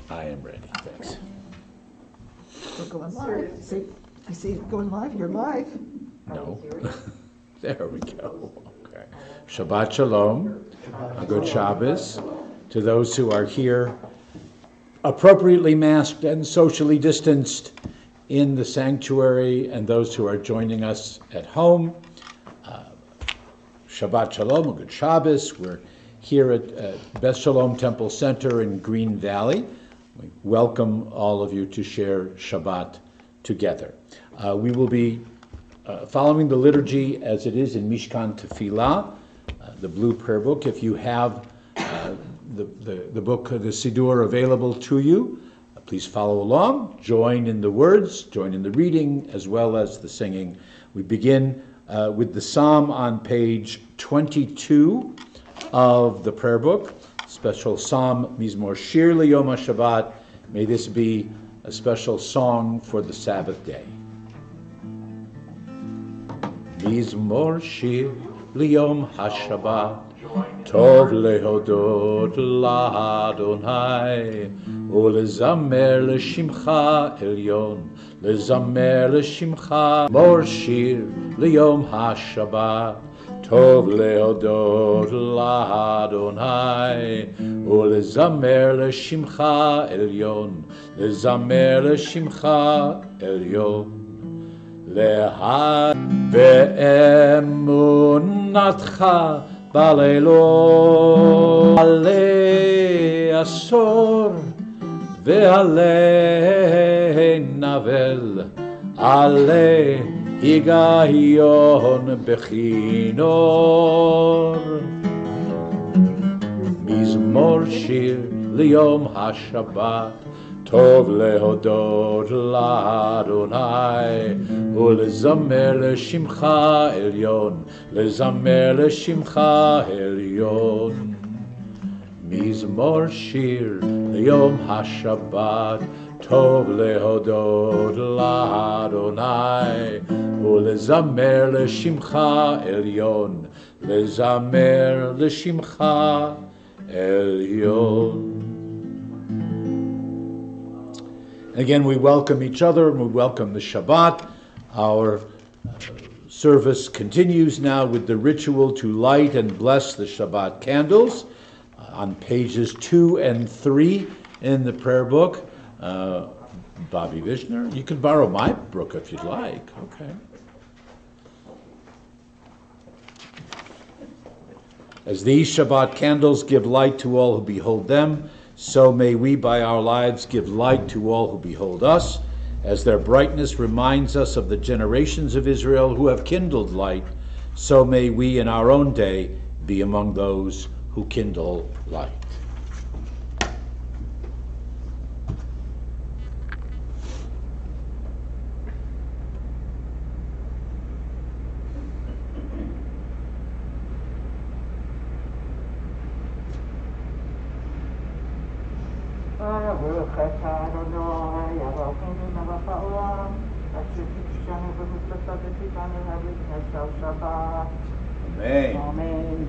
I am ready, thanks. We're going live. See, I see it going live. You're live. No. There we go. Okay. Shabbat Shalom. A good Shabbos to those who are here appropriately masked and socially distanced in the sanctuary and those who are joining us at home. Shabbat Shalom, a good Shabbos. We're here at Beth Shalom Temple Center in Green Valley. We welcome all of you to share Shabbat together. We will be following the liturgy as it is in Mishkan Tefillah, the blue prayer book. If you have the book, the Siddur, available to you, please follow along, join in the words, join in the reading, as well as the singing. We begin with the psalm on page 22 of the prayer book, special psalm, Mizmor Shir L'Yom HaShabbat. May this be a special song for the Sabbath day. Mizmor Shir L'Yom HaShabbat, Tov lehodot la'Adonai, ulezamer l'shimcha elyon, lezamer l'shimcha, mor shir l'yom ha'shabbat, Tov lehodot la'Adonai, ulezamer l'shimcha elyon, lezamer l'shimcha elyon, lehad ve'emunatcha בלילות עלי עשור ועלי נבל עלי היגיון בכינור מזמור שיר ליום השבת טוב להודות לאדוני ולזמר לשמך עליון, לזמר לשמך עליון. מזמור שיר ליום השבת טוב להודות לאדוני ולזמר לשמך עליון, לזמר לשמך עליון. Again, we welcome each other and we welcome the Shabbat. Our service continues now with the ritual to light and bless the Shabbat candles on pages 2 and 3 in the prayer book. Bobby Vishner, you can borrow my book if you'd like. Okay. As these Shabbat candles give light to all who behold them, so may we by our lives give light to all who behold us, as their brightness reminds us of the generations of Israel who have kindled light, so may we in our own day be among those who kindle light. Amen. Amen.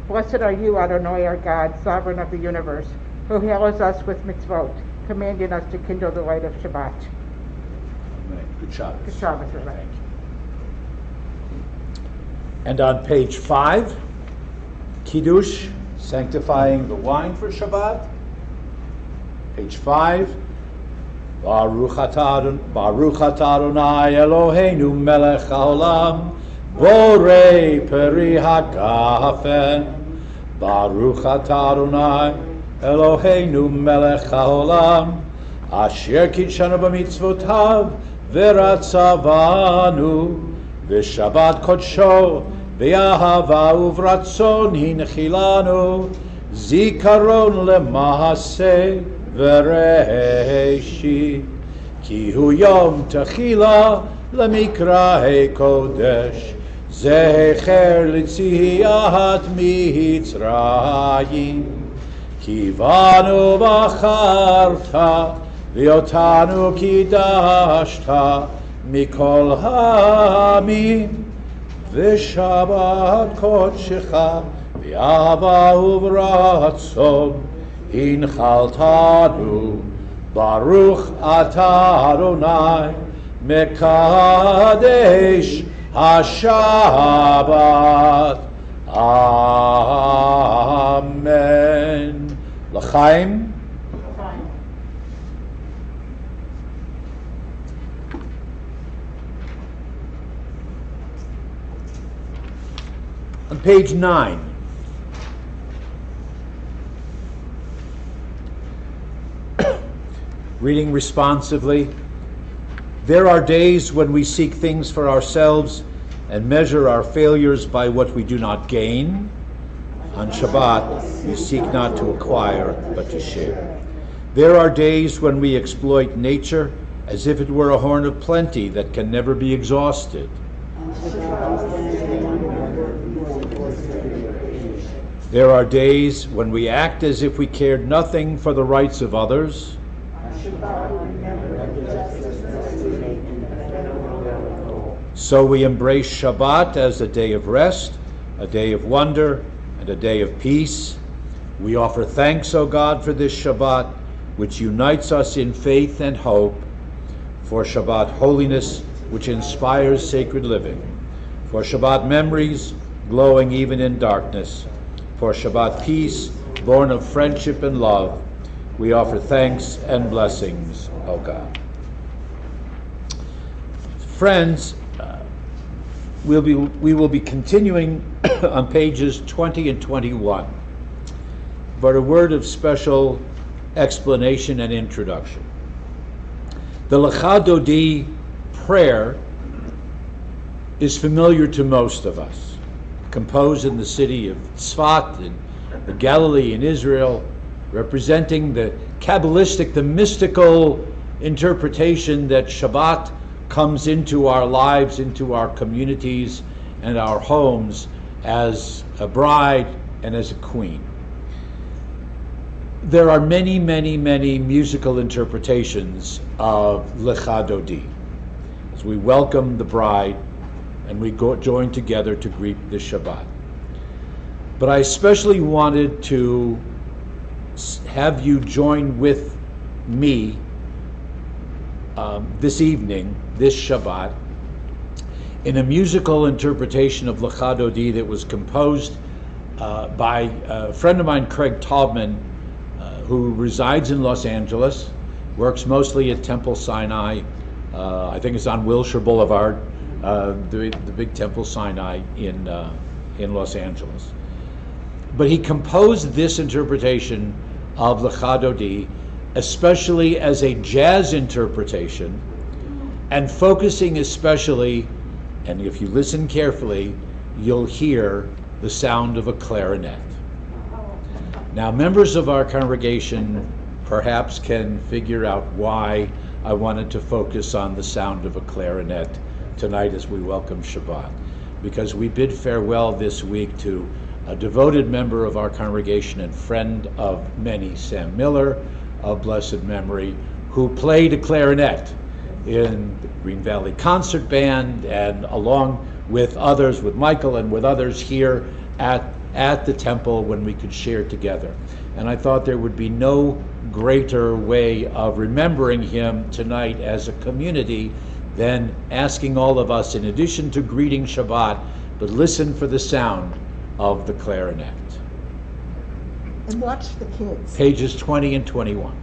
Blessed are you, Adonai, our God, sovereign of the universe, who hails us with mitzvot, commanding us to kindle the light of Shabbat. Amen. Good Shabbos. Good Shabbos, Rabbi. Thank you. And on page 5, Kiddush, sanctifying the wine for Shabbat. Page 5. Baruch atah Adonai Eloheinu melech haolam borei peri hagafen. Baruch atah Adonai Eloheinu melech haolam asher kitshanu b'mitzvotav v'ratzavanu v'shabbat kodsho v'yahava uvratzon hinchilanu zikaron lemahaseh Vereshi ki hu yom techila lemikra kodesh zecher litziyat mitzrayim ki vanu bacharta v'otanu kidashta mikol ha'amim v'shabbat kodshecha v'yahava uvratzon Hinchaltanu, Baruch Atah Adonai, Mekadesh HaShabbat. Amen. L'chaim. On page 9. Reading responsively. There are days when we seek things for ourselves and measure our failures by what we do not gain. On Shabbat, we seek not to acquire, but to share. There are days when we exploit nature as if it were a horn of plenty that can never be exhausted. There are days when we act as if we cared nothing for the rights of others. So we embrace Shabbat as a day of rest, a day of wonder, and a day of peace. We offer thanks, O God, for this Shabbat, which unites us in faith and hope, for Shabbat holiness, which inspires sacred living, for Shabbat memories, glowing even in darkness, for Shabbat peace, born of friendship and love. We offer thanks and blessings, O God. Friends, we will be continuing on pages 20 and 21, but a word of special explanation and introduction. The Lecha Dodi prayer is familiar to most of us, composed in the city of Tzfat in the Galilee in Israel, representing the Kabbalistic, the mystical interpretation that Shabbat comes into our lives, into our communities and our homes as a bride and as a queen. There are many, many, many musical interpretations of Lecha Dodi as we welcome the bride and we join together to greet the Shabbat. But I especially wanted to have you join with me this evening, this Shabbat, in a musical interpretation of Lecha Dodi that was composed by a friend of mine, Craig Taubman, who resides in Los Angeles, works mostly at Temple Sinai. I think it's on Wilshire Boulevard, the big Temple Sinai in Los Angeles. But he composed this interpretation of Lecha Dodi, especially as a jazz interpretation, and focusing especially, and if you listen carefully, you'll hear the sound of a clarinet. Now, members of our congregation perhaps can figure out why I wanted to focus on the sound of a clarinet tonight as we welcome Shabbat. Because we bid farewell this week to a devoted member of our congregation and friend of many, Sam Miller, of blessed memory, who played a clarinet in the Green Valley Concert Band, and along with others, with Michael and with others here at the temple when we could share together. And I thought there would be no greater way of remembering him tonight as a community than asking all of us, in addition to greeting Shabbat, but listen for the sound of the clarinet. And watch the kids. Pages 20 and 21.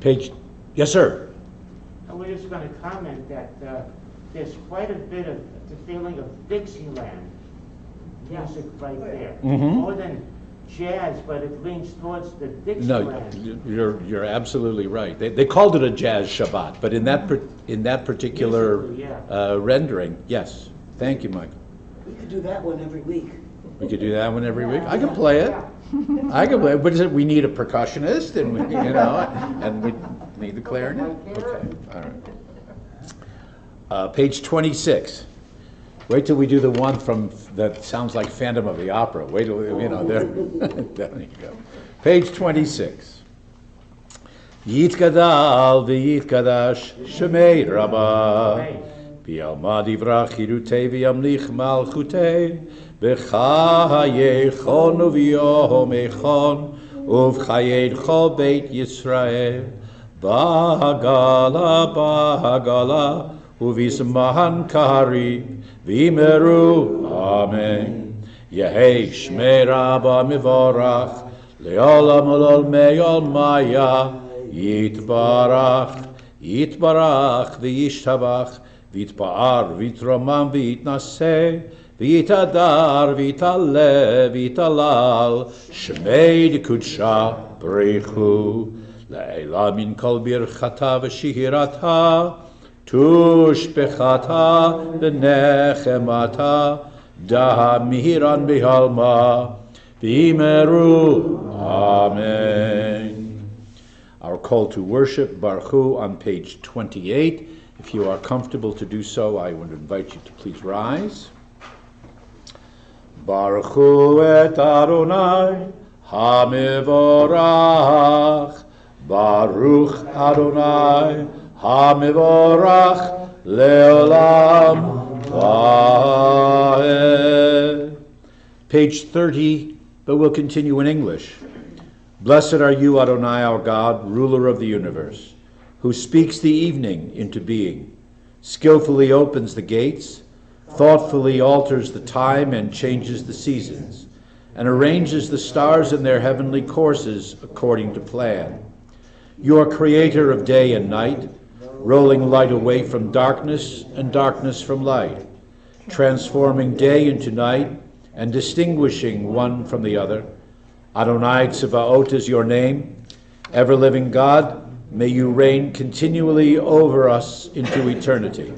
Page, yes, sir. I was just going to comment that there's quite a bit of the feeling of Dixieland music right there. Mhm. More than jazz, but it leans towards the No, Dixieland. you're absolutely right. They called it a jazz Shabbat, but in that particular Musically, yeah. rendering, yes. Thank you, Michael. We could do that one every week. We could do that one every week. I can play it. I can play it. What is it? We need a percussionist, and we, and we need the clarinet. Okay, all right. Page 26. Wait till we do the one from that sounds like Phantom of the Opera. Wait till there. There you go. Page 26. Yitgadal v'yitgadash shemei Rabbah v'yalmad yivrach chirutei v'yamlich malchutei v'chayechon uv'yomechon uv'chayecho beit Yisrael b'hagala b'hagala uv'izman kahari v'yimeru amen. Yehei shmei Rabbah mivorach le'olam olol me'ol maya yitbarach yitbarach v'yishtabach v'yitba'ar v'yitromam v'yitnaseh v'yitadar v'yitale v'yitalal shmei d'kudsha b'richu le'ela min kol birchata v'shihirata tushbechata v'nechemata da mihiran bihalma v'imeru amen. Our call to worship, Baruch Hu, on page 28. If you are comfortable to do so, I would invite you to please rise. Baruch Hu et Adonai HaMevorach, Baruch Adonai HaMevorach Leolam Vaed. Page 30, but we'll continue in English. Blessed are you, Adonai, our God, ruler of the universe, who speaks the evening into being, skillfully opens the gates, thoughtfully alters the time and changes the seasons, and arranges the stars in their heavenly courses according to plan. You are creator of day and night, rolling light away from darkness and darkness from light, transforming day into night and distinguishing one from the other. Adonai Tsevaot is your name. Ever-living God, may you reign continually over us into eternity.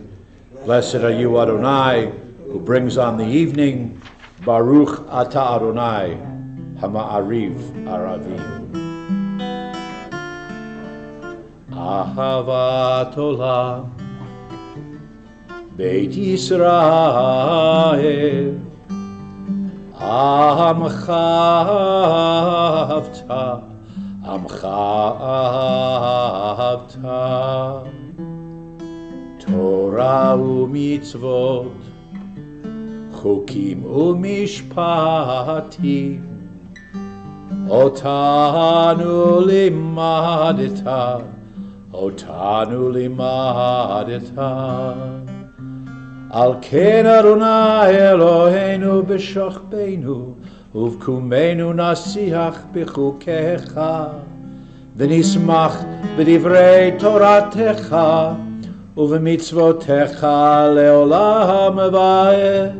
Blessed are you, Adonai, who brings on the evening. Baruch Ata Adonai, Hama'ariv Aravim. Ahavat Olam, Beit Yisrael, Amcha Avta, Amcha Avta, Torah u'mitzvot, Chukim u'mishpatim, Otanu limadeta, Otanu limadeta. Al ken Adonai Eloheinu b'shochbeinu uv'kumenu nasiach b'chukecha v'nismach b'divrei toratecha uv'mitzvotecha leolam va'ed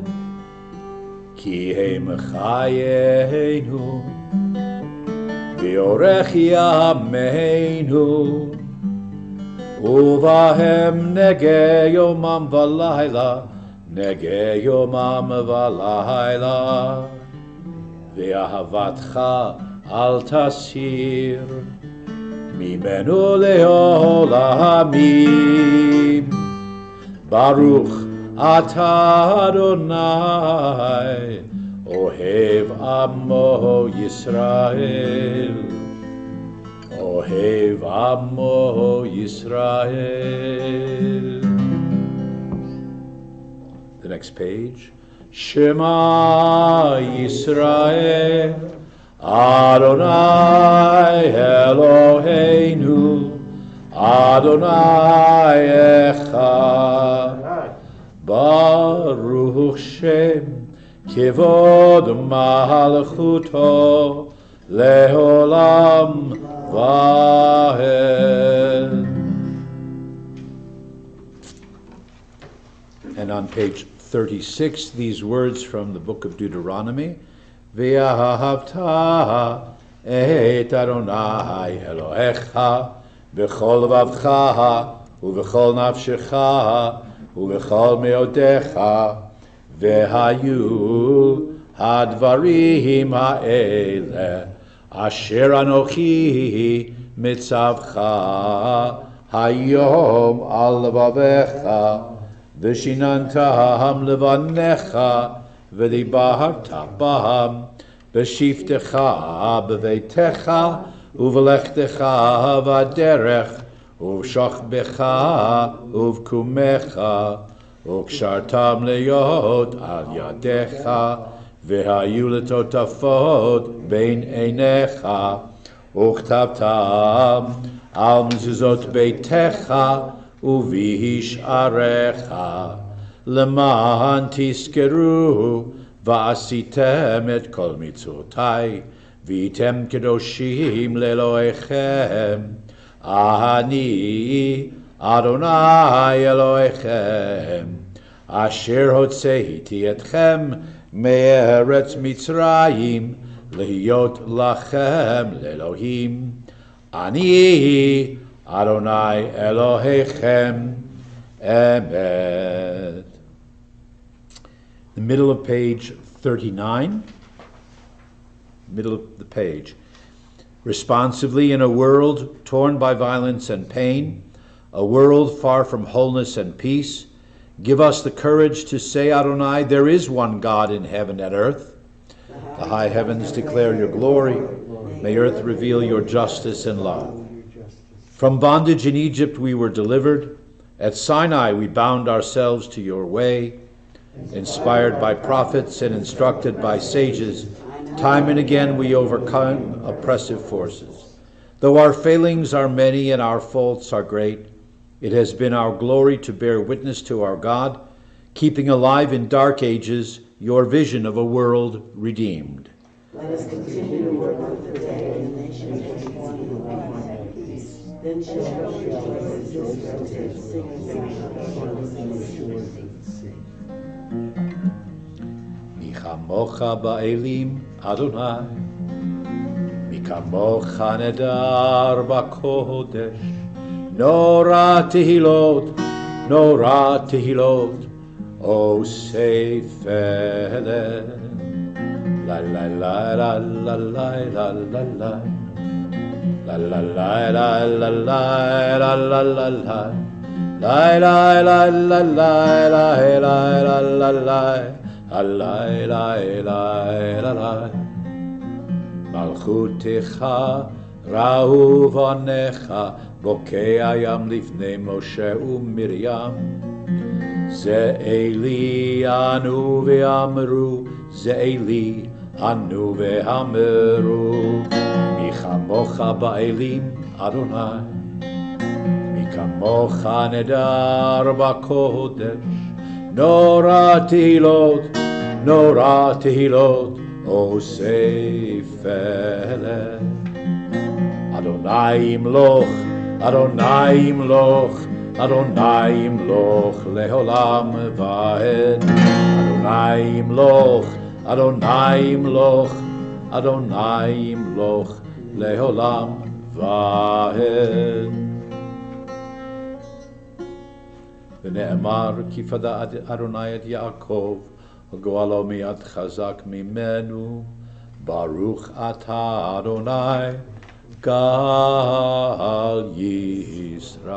ki hem chayenu v'yorech yameinu Uvahem nege yomam v'layla, nege yomam v'layla, ve'ahavatcha al tasir, mimenu le'olamim. Baruch ata Adonai, ohev amo Yisrael. Ohev Amo Yisrael. The next page. Shema Yisrael, Adonai Eloheinu, Adonai Echad. Baruch Shem Kivod Malchuto le'olam va'ed. And on page 36, these words from the book of Deuteronomy, V'ahavta et Adonai Elohecha b'chol vavcha u'v'chol nafshecha u'v'chol meodecha v'hayu hadvarim ha'ele asher anochi mitzavcha hayom al levavecha v'shinantam levanecha v'dibarta bam b'shiftecha b'veitecha u'v'lechtecha v'aderech u'v'shachbecha u'v'kumecha u'kshartam leyot al yadecha v'hayu letotafot bein einecha u'chtavtam al mezuzot beitecha u'v'hisharecha למען תזכרו ועשיתם את כל מצוותיי והייתם קדושים לאלוהיכם אני אדוני אלוהיכם אשר הוצאתי אתכם מארץ מצרים להיות לכם לאלוהים אני אדוני אלוהיכם Amen. The middle of page 39, middle of the page. Responsively, in a world torn by violence and pain, a world far from wholeness and peace, give us the courage to say, Adonai, there is one God in heaven and earth. The high heavens declare your glory. May earth reveal your justice and love. From bondage in Egypt we were delivered. At Sinai we bound ourselves to your way. Inspired by prophets and instructed by sages, time and again we overcome oppressive forces. Though our failings are many and our faults are great, it has been our glory to bear witness to our God, keeping alive in dark ages your vision of a world redeemed. Let us continue to work with the day and the nations then shall rejoice and sing Mi chamocha ba'elim Adonai, mi kamocha nedar ba'kodesh, nora tehilot, o seifele, la la la la la la la la la. La la la la la la la la la la la la la la la la la la la Malchutecha rahu vanecha bokei ayam lifnei Moshe u'Miriam Ze Eli anu ve'amru Ze Eli anu ve'amru Mi chamocha ba'elim Adonai Mi kamocha nedar ba'kodesh Nora tehilot O seifele Adonai imloch leholam va'ed Adonai imloch leholam va'ed V'ne'emar ki fada Adonai et Yaakov Goalo mi'ad chazak mimenu Baruch ata Adonai Gal Yisrael.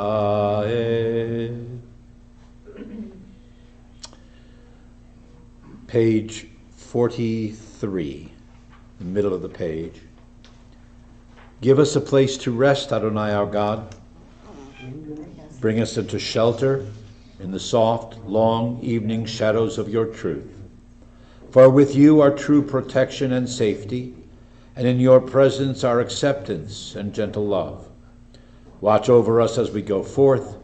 Page 43, the middle of the page. Give us a place to rest, Adonai our God. Bring us into shelter in the soft, long evening shadows of your truth. For with you are true protection and safety, and in your presence are acceptance and gentle love. Watch over us as we go forth,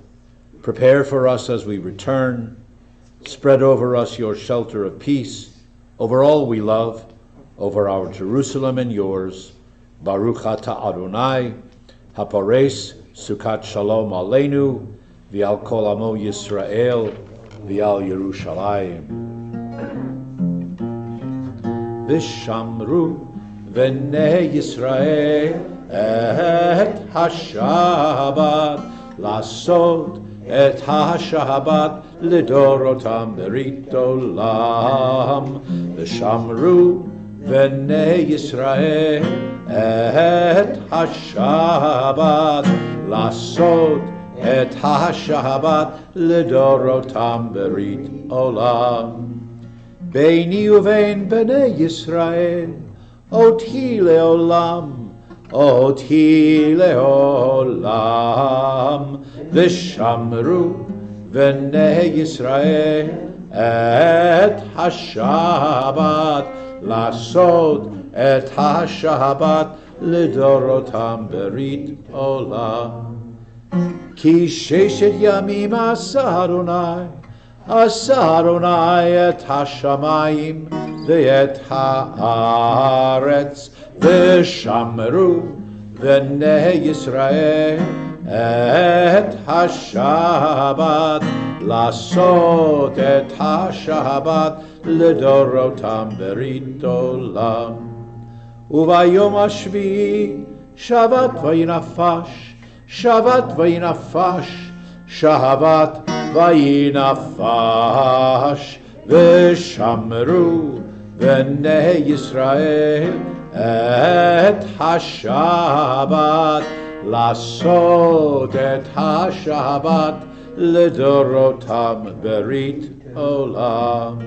prepare for us as we return, spread over us your shelter of peace, over all we love, over our Jerusalem and yours, Baruch Ata Adonai, Hapares Sukkot Shalom Aleinu, V'al Kol Amo Yisrael, V'al Yerushalayim. V'shamru V'nei Yisrael et HaShabbat Lasod et HaShabbat Lidorotam Berit Olam. V'shamru V'nei Yisrael et HaShabbat Lasod et HaShabbat Lidorotam Berit Olam. Beini uvein bnei Yisrael Oti leolam, Oti leolam, V'shamru v'nei Yisrael et HaShabbat Lasod et HaShabbat Lidorotam Berit Olam. Ki sheshet yamim asa Adonai et hashamayim ve'et haaretz v'shamru v'nei Yisrael et hashabat lasot et hashabat lidorotam berit olam. Uvayom hashvi'i shavat vayinafash, shavat vayinafash, shavat vayinafash, v'shamru v'nei Yisrael et hashabat lasot et hashabat lidorotam berit olam.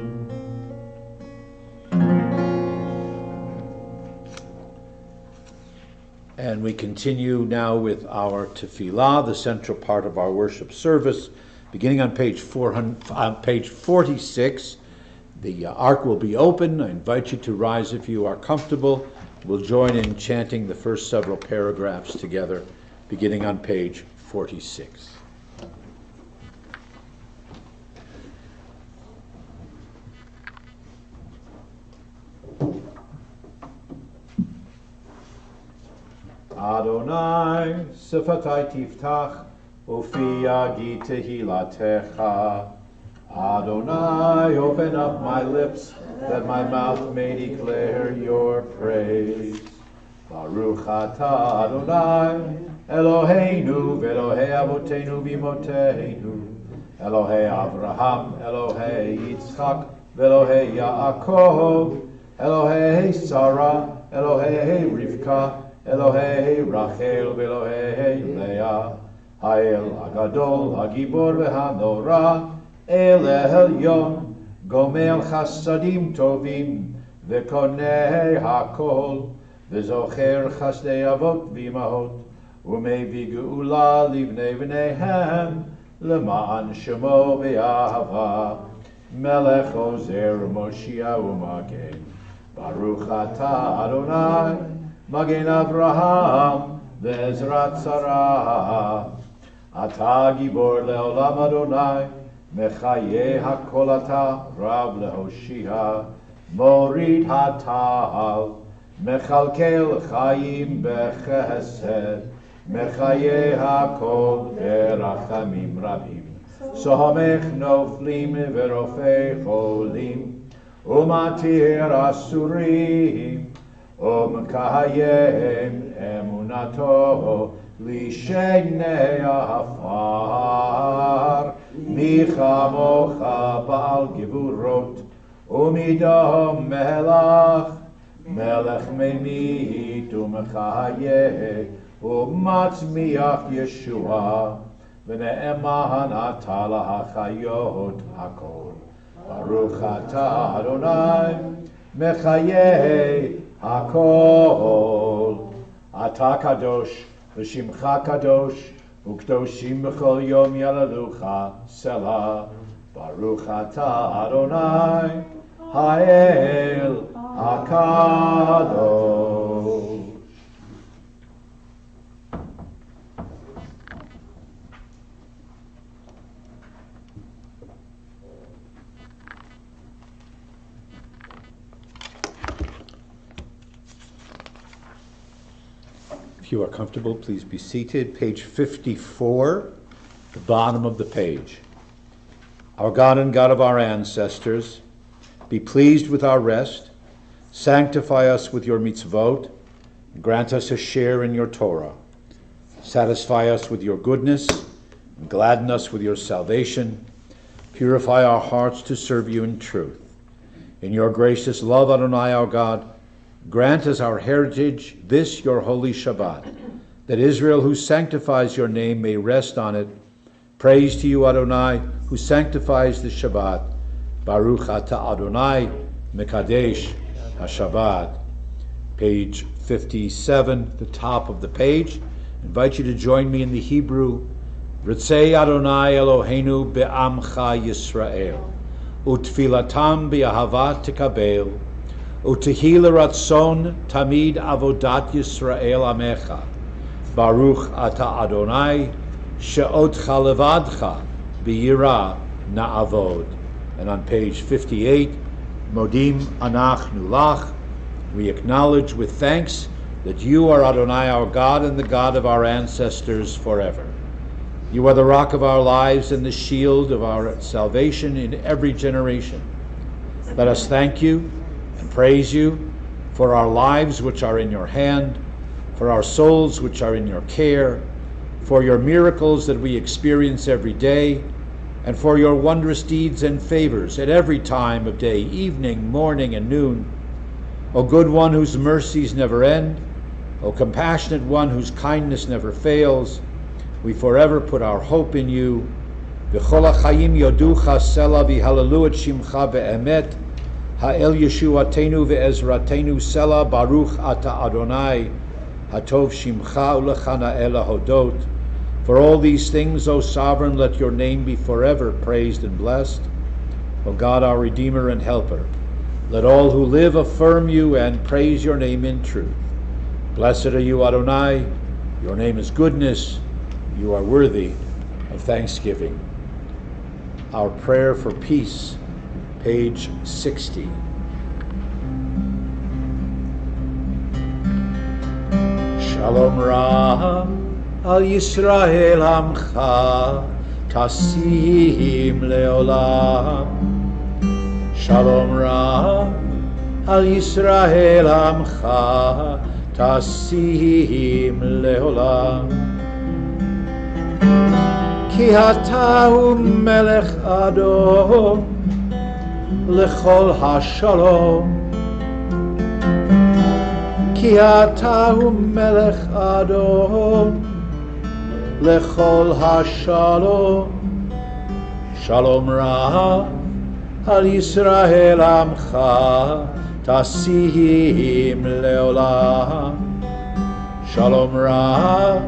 And we continue now with our tefillah, the central part of our worship service, beginning on page 46. The ark will be open. I invite you to rise if you are comfortable. We'll join in chanting the first several paragraphs together, beginning on page 46. Adonai, Sifatai Tiftach, Ufi Yagi Tehilatecha. Adonai, open up my lips, that my mouth may declare your praise. Baruch Ata Adonai, Eloheinu, Ve'Elohei Avotenu B'Imoteinu, Elohei Avraham, Elohei Yitzchak, Ve'Elohei Yaakov, Elohei Sarah, Elohei Rivka, Elohei Rachel, Ve'Elohei Leah, Ha'el Agadol, Hagibor Ve'Hanora, El Elyon, Gomel Chasadim Tovim, Ve'Konei Hakol, Ve'Zocher Chasdei Avot V'Imahot, U'Mevi Geula Livnei V'neihem, L'Ma'an Shemo Ve'Ahava, Melech Ozer Moshiach U'Magen, Baruch Ata Adonai, Magen Avraham, Ve'ezrat Sarah, Ata Gibor Le'olam Adonai, Mechaye HaKol Ata, Rav Lehoshia, Morid HaTal, Mechalkel Chaim Bechesed, Mechaye HaKol Berachamim Rabim, Sohamech Noflim Verofei Cholim, Umatir Asurim, Umkayem Emunato Lishenei Afar, Michamocha Baal Gevurot, Umidom Melach, Melech Memit Umchaye, Umatzmiach Yeshua, V'ne'eman Atala HaChayot HaKol, Baruch Ata Adonai, Mechaye HaKol, Ata Kadosh, V'shimcha Kadosh, U'kdoshim b'chol yom yalalucha, Selah, Baruch Ata Adonai, Ha'el HaKadosh. If you are comfortable, please be seated. Page 54, the bottom of the page. Our God and God of our ancestors, be pleased with our rest, sanctify us with your mitzvot, and grant us a share in your Torah. Satisfy us with your goodness, and gladden us with your salvation. Purify our hearts to serve you in truth. In your gracious love, Adonai our God, grant as our heritage this your holy Shabbat, that Israel who sanctifies your name may rest on it. Praise to you, Adonai, who sanctifies the Shabbat. Baruch atah Adonai, Mekadesh HaShabbat. Page 57, the top of the page. I invite you to join me in the Hebrew. Ritzei Adonai Eloheinu be'amcha Yisrael, utfilatam be'ahavat tekabel, utehil ratzon tamid avodat Yisrael amecha. Baruch atah Adonai, she'otcha levadcha b'yira na'avod. And on page 58, Modim anachnu lach, we acknowledge with thanks that you are Adonai our God and the God of our ancestors forever. You are the rock of our lives and the shield of our salvation in every generation. Let us thank you and praise you for our lives which are in your hand, for our souls which are in your care, for your miracles that we experience every day, and for your wondrous deeds and favors at every time of day, evening, morning, and noon. O good one whose mercies never end, O compassionate one whose kindness never fails, we forever put our hope in you. V'chol hachayim yoducha sela v'halalu et shimcha be'emet, ha'el yeshuatenu ve'ezratenu sela, baruch ata Adonai, hatov shimcha u'lechana ela hodot. For all these things, O Sovereign, let your name be forever praised and blessed. O God, our Redeemer and Helper, let all who live affirm you and praise your name in truth. Blessed are you, Adonai. Your name is goodness. You are worthy of thanksgiving. Our prayer for peace, page 60. Shalom Ra al Yisrael Amcha Tasim Leolam. Shalom Ra al Yisrael Amcha Tasim Leolam. Ki ata melech Adon lechol hashalom. Ki ata melech Adon lechol hashalom. Shalom Ra al Yisrael amcha tasim leolam. Shalom Ra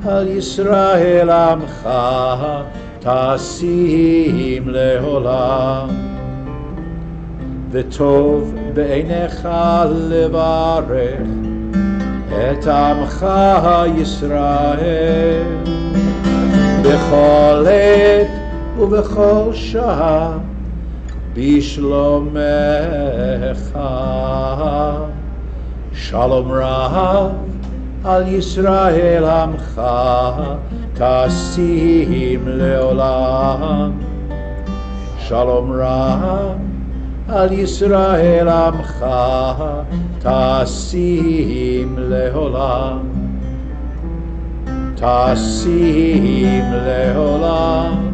al Yisrael amcha tasim leolam. V'tov be'einecha levarech et amcha Yisrael b'chol et ובכל שעה בשלומך. שלום רב על ישראל עמך תשים לעולם. שלום רב על ישראל עמך תשים לעולם. תשים לעולם.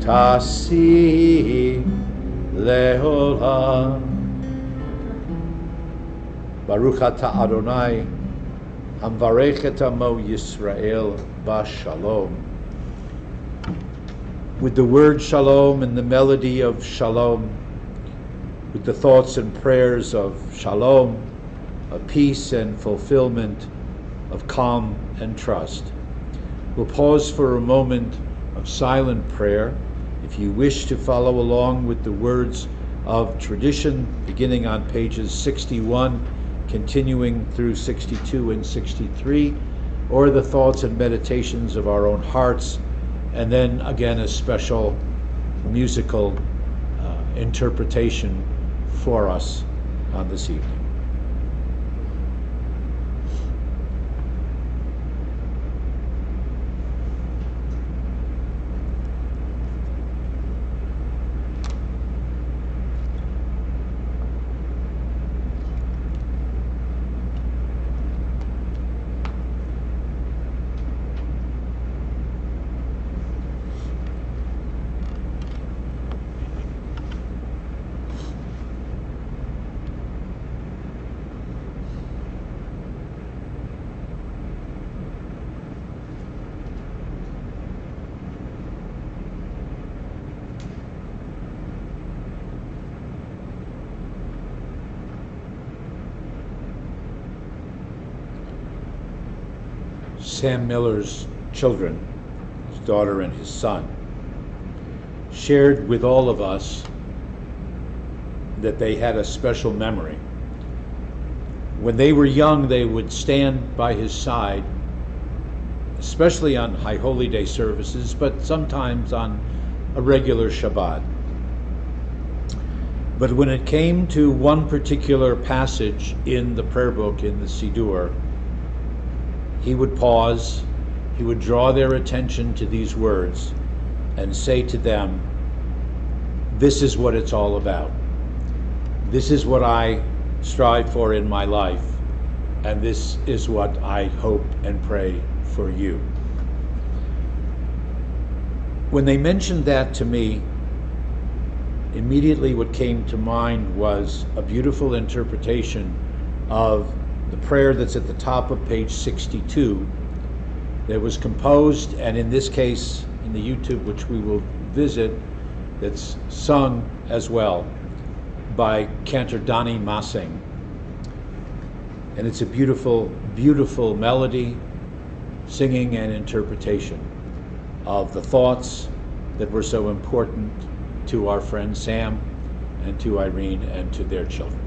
תשים לעולם. ברוך אתה אדוני המברך את עמו ישראל בשלום. With the word shalom and the melody of shalom, with the thoughts and prayers of shalom, of peace and fulfillment, of calm and trust, we'll pause for a moment of silent prayer. If you wish to follow along with the words of tradition, beginning on pages 61, continuing through 62 and 63, or the thoughts and meditations of our own hearts, and then again a special musical interpretation for us on this evening. Sam Miller's children, his daughter and his son, shared with all of us that they had a special memory. When they were young, they would stand by his side, especially on High Holy Day services, but sometimes on a regular Shabbat. But when it came to one particular passage in the prayer book, in the Siddur, he would pause, he would draw their attention to these words and say to them, "This is what it's all about. This is what I strive for in my life, and this is what I hope and pray for you." When they mentioned that to me, immediately what came to mind was a beautiful interpretation of the prayer that's at the top of page 62 that was composed, and in this case, in the YouTube, which we will visit, that's sung as well by cantor Donnie Massing. And it's a beautiful, beautiful melody, singing and interpretation of the thoughts that were so important to our friend Sam and to Irene and to their children.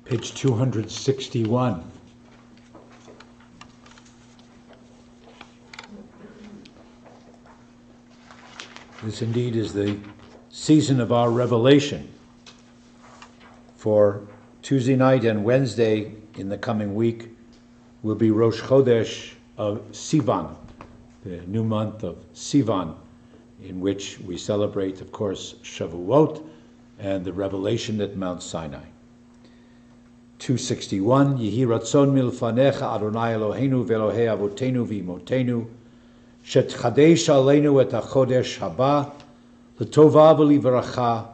Page 261. This indeed is the season of our revelation. For Tuesday night and Wednesday in the coming week will be Rosh Chodesh of Sivan, the new month of Sivan, in which we celebrate, of course, Shavuot, and the revelation at Mount Sinai. 261, Yehi ratzon milfanecha Adonai Eloheinu ve'Elohei avotenu v'imotenu, shetchadesh aleinu et hachodesh haba, l'tova v'livracha,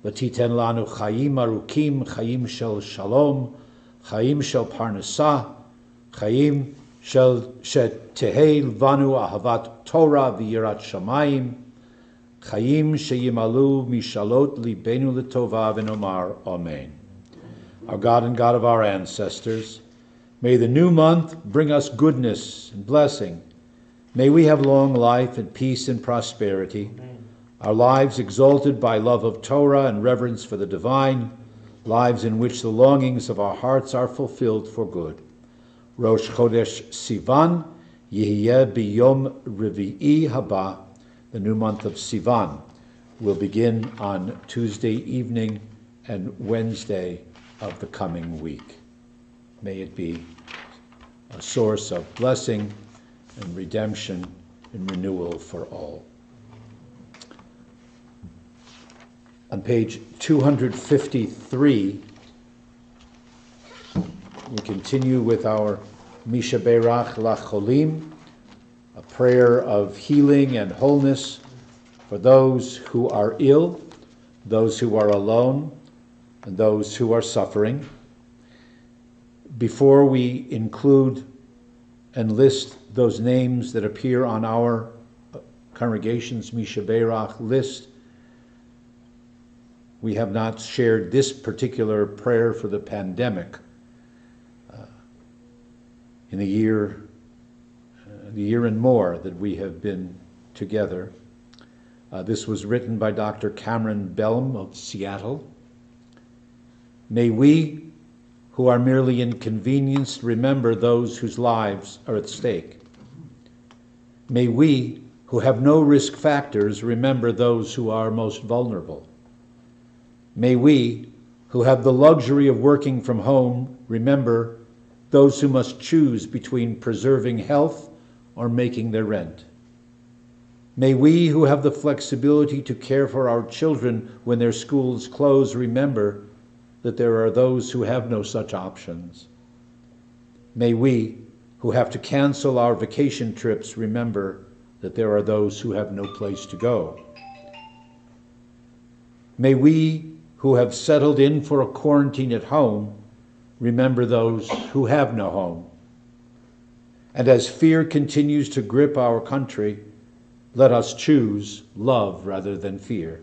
v'titen lanu chayim arukim, chayim shel shalom, chayim shel parnasah, chayim shel shetehei lvanu ahavat Torah v'yirat shamayim, chayim sheyimalu mishalot libenu l'tova v'nomar amen. Our God and God of our ancestors, may the new month bring us goodness and blessing. May we have long life and peace and prosperity. Amen. Our lives exalted by love of Torah and reverence for the divine, lives in which the longings of our hearts are fulfilled for good. Rosh Chodesh Sivan, Yehiye Biyom Revi'i Haba, the new month of Sivan, will begin on Tuesday evening and Wednesday of the coming week. May it be a source of blessing and redemption and renewal for all. On page 253, we continue with our Misha Berach Lacholim, a prayer of healing and wholeness for those who are ill, those who are alone, and those who are suffering. Before we include and list those names that appear on our congregation's Misha Berach list, we have not shared this particular prayer for the pandemic. In the year and more that we have been together. This was written by Dr. Cameron Bellum of Seattle. May we, who are merely inconvenienced, remember those whose lives are at stake. May we, who have no risk factors, remember those who are most vulnerable. May we, who have the luxury of working from home, remember those who must choose between preserving health or making their rent. May we, who have the flexibility to care for our children when their schools close, remember that there are those who have no such options. May we, who have to cancel our vacation trips, remember that there are those who have no place to go. May we, who have settled in for a quarantine at home, remember those who have no home. And as fear continues to grip our country, let us choose love rather than fear.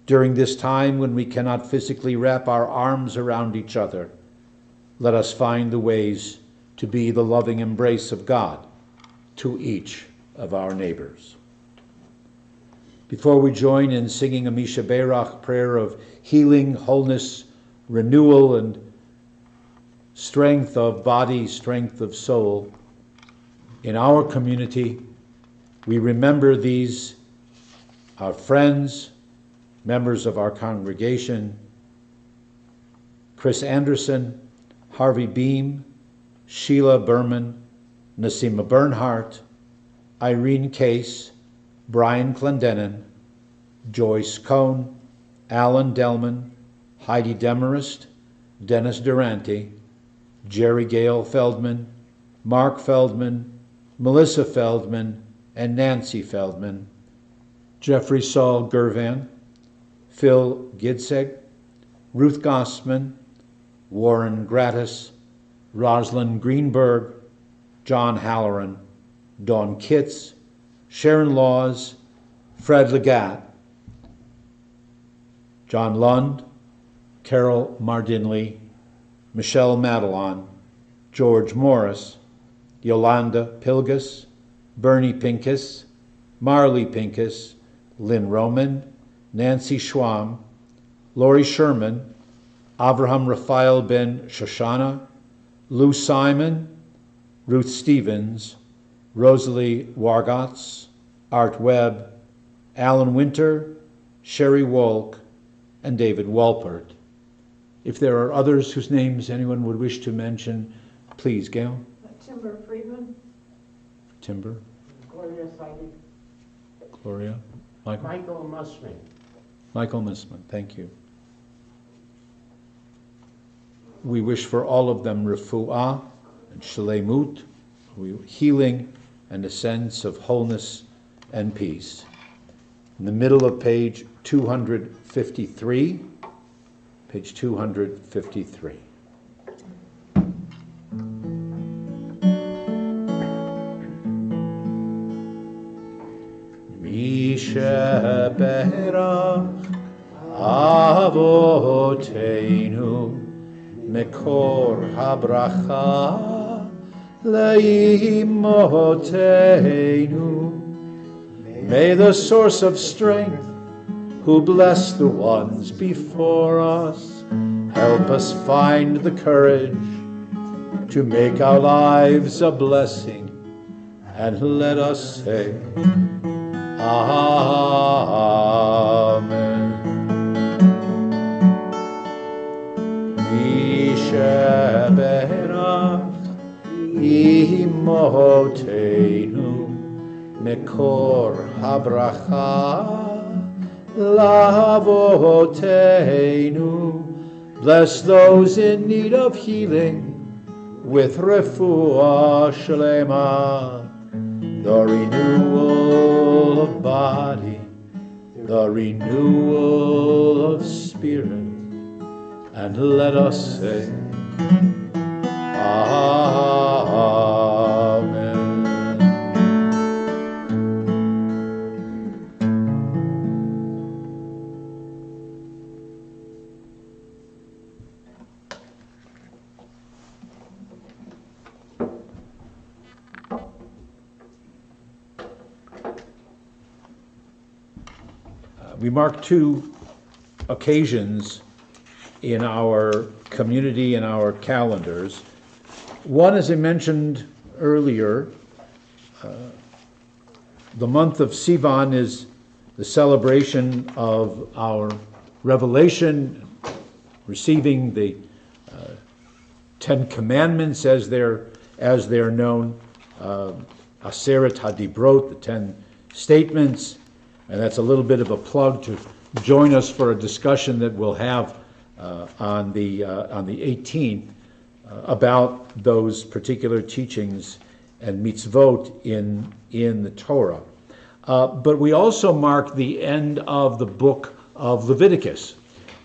During this time when we cannot physically wrap our arms around each other, let us find the ways to be the loving embrace of God to each of our neighbors. Before we join in singing a Misha Berach prayer of healing, wholeness, renewal, and strength of body, strength of soul, in our community, we remember these, our friends, members of our congregation: Chris Anderson, Harvey Beam, Sheila Berman, Nasima Bernhardt, Irene Case, Brian Clendenin, Joyce Cohn, Alan Delman, Heidi Demarest, Dennis Durante, Jerry Gale Feldman, Mark Feldman, Melissa Feldman, and Nancy Feldman, Jeffrey Saul Gervan, Phil Gidseg, Ruth Gossman, Warren Gratis, Rosalind Greenberg, John Halloran, Dawn Kitts, Sharon Laws, Fred Legat, John Lund, Carol Mardinley, Michelle Madelon, George Morris, Yolanda Pilgus, Bernie Pincus, Marley Pincus, Lynn Roman, Nancy Schwam, Lori Sherman, Avraham Raphael ben Shoshana, Lou Simon, Ruth Stevens, Rosalie Wargotz, Art Webb, Alan Winter, Sherry Wolk, and David Walpert. If there are others whose names anyone would wish to mention, please, Gail. Timber Friedman. Timber. Gloria Siding. Gloria. Michael. Michael Musman. Michael Nisman, thank you. We wish for all of them refuah and shleimut, healing and a sense of wholeness and peace. In the middle of page 253, page 253. Sheberach Avoteinu Mekor Habracha Leimoteinu. May the source of strength, who bless the ones before us, help us find the courage to make our lives a blessing, and let us say, Amen. Yisheberach Imotenu Mekor Habracha Lavotenu. Bless those in need of healing with refuah shlema, the renewal of body, the renewal of spirit, and let us say, Amen. We mark two occasions in our community and our calendars. One, as I mentioned earlier, the month of Sivan is the celebration of our revelation, receiving the Ten Commandments as they're known, Aseret HaDibrot, the 10 statements. And that's a little bit of a plug to join us for a discussion that we'll have on the 18th about those particular teachings and mitzvot in the Torah. But we also mark the end of the book of Leviticus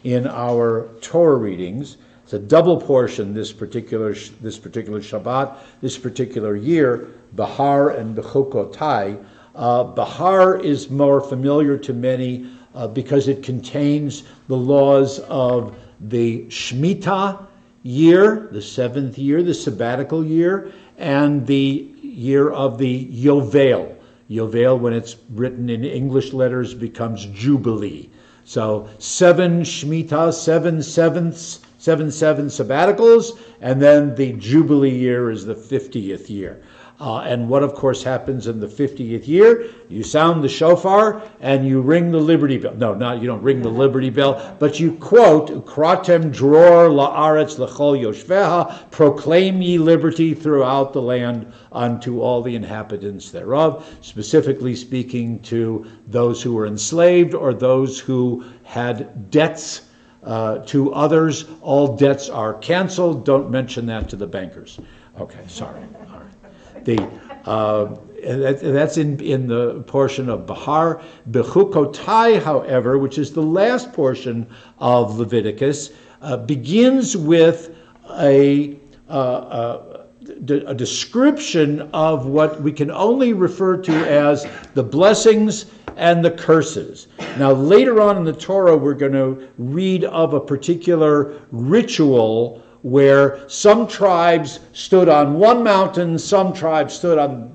in our Torah readings. It's a double portion this particular Shabbat, this particular year, Bahar and Bechukotai. Bahar is more familiar to many because it contains the laws of the Shemitah year, the 7th year, the sabbatical year, and the year of the Yovel. Yovel, when it's written in English letters, becomes Jubilee. So 7 Shemitah, 7 sevenths, 7 sabbaticals, and then the Jubilee year is the 50th year. And what, of course, happens in the 50th year? You sound the shofar and you ring the Liberty Bell. No, you don't ring the Liberty Bell, but you quote, Ukratem dror la'aretz l'chol yoshveha, proclaim ye liberty throughout the land unto all the inhabitants thereof, specifically speaking to those who were enslaved or those who had debts to others. All debts are canceled. Don't mention that to the bankers. Okay, sorry. All right. That's in the portion of Bahar. Bechukotai, however, which is the last portion of Leviticus, begins with a description of what we can only refer to as the blessings and the curses. Now, later on in the Torah, we're going to read of a particular ritual where some tribes stood on one mountain, some tribes stood on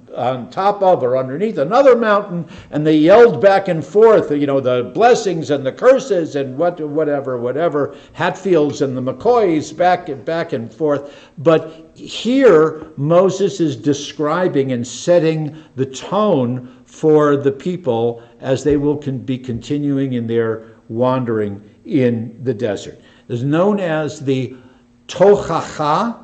top of or underneath another mountain, and they yelled back and forth, the blessings and the curses and whatever, Hatfields and the McCoys back and forth. But here, Moses is describing and setting the tone for the people as they will be continuing in their wandering in the desert. It's known as the Tochacha,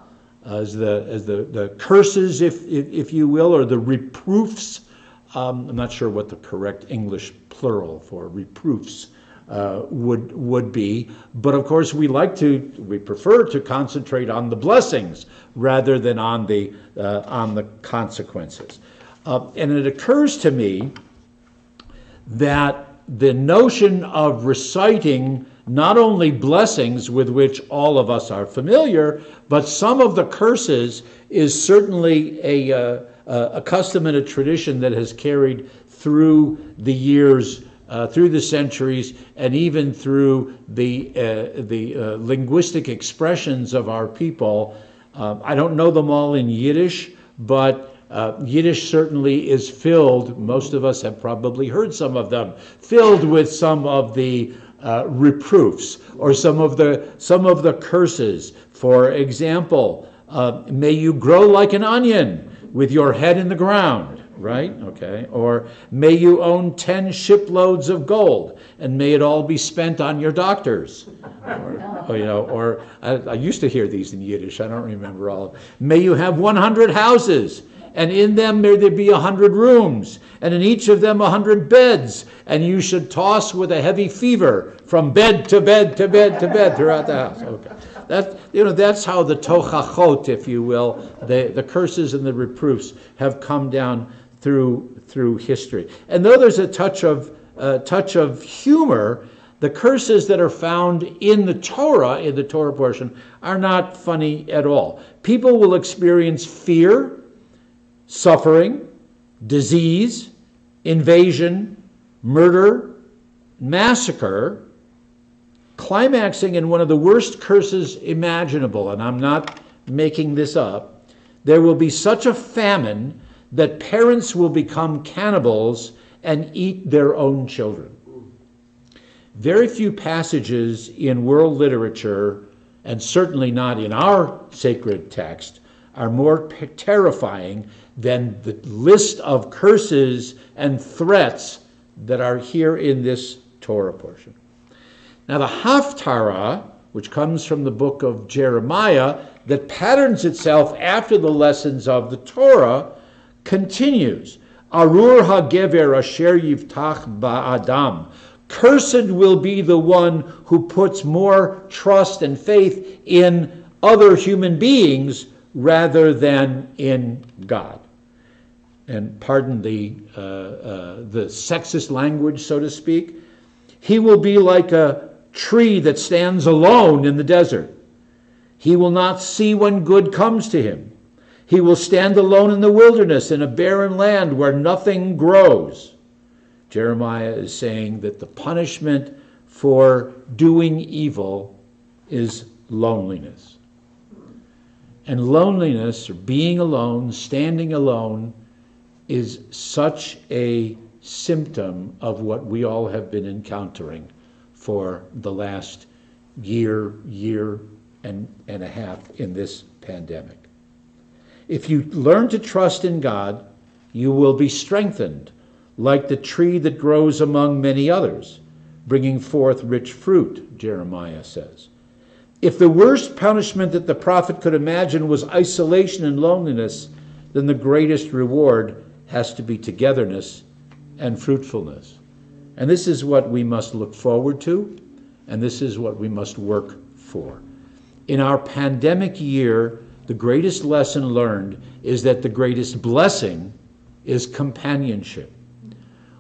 as the curses, if you will, or the reproofs. I'm not sure what the correct English plural for reproofs would be. But of course, we prefer to concentrate on the blessings rather than on the consequences. And it occurs to me that the notion of reciting not only blessings with which all of us are familiar, but some of the curses is certainly a custom and a tradition that has carried through the years, through the centuries, and even through the linguistic expressions of our people. I don't know them all in Yiddish, but Yiddish certainly is filled, most of us have probably heard some of them, filled with some of the reproofs or some of the curses. For example, may you grow like an onion with your head in the ground, right? Okay. Or may you own 10 shiploads of gold and may it all be spent on your doctors. Or I used to hear these in Yiddish. I don't remember all of them. May you have 100 houses, and in them may there be 100 rooms, and in each of them 100 beds, and you should toss with a heavy fever from bed to bed to bed to bed throughout the house. Okay, that's how the tochachot, if you will, the curses and the reproofs have come down through history. And though there's a touch of humor, the curses that are found in the Torah portion, are not funny at all. People will experience fear, suffering, disease, invasion, murder, massacre, climaxing in one of the worst curses imaginable, and I'm not making this up. There will be such a famine that parents will become cannibals and eat their own children. Very few passages in world literature, and certainly not in our sacred text, are more terrifying than the list of curses and threats that are here in this Torah portion. Now the Haftarah, which comes from the book of Jeremiah, that patterns itself after the lessons of the Torah, continues. Arur hagever asher yivtach ba'adam. Cursed will be the one who puts more trust and faith in other human beings rather than in God. And pardon the sexist language, so to speak. He will be like a tree that stands alone in the desert. He will not see when good comes to him. He will stand alone in the wilderness in a barren land where nothing grows. Jeremiah is saying that the punishment for doing evil is loneliness. And loneliness, or being alone, standing alone, is such a symptom of what we all have been encountering for the last year and a half in this pandemic. If you learn to trust in God, you will be strengthened like the tree that grows among many others, bringing forth rich fruit, Jeremiah says. If the worst punishment that the prophet could imagine was isolation and loneliness, then the greatest reward has to be togetherness and fruitfulness. And this is what we must look forward to, and this is what we must work for. In our pandemic year, the greatest lesson learned is that the greatest blessing is companionship.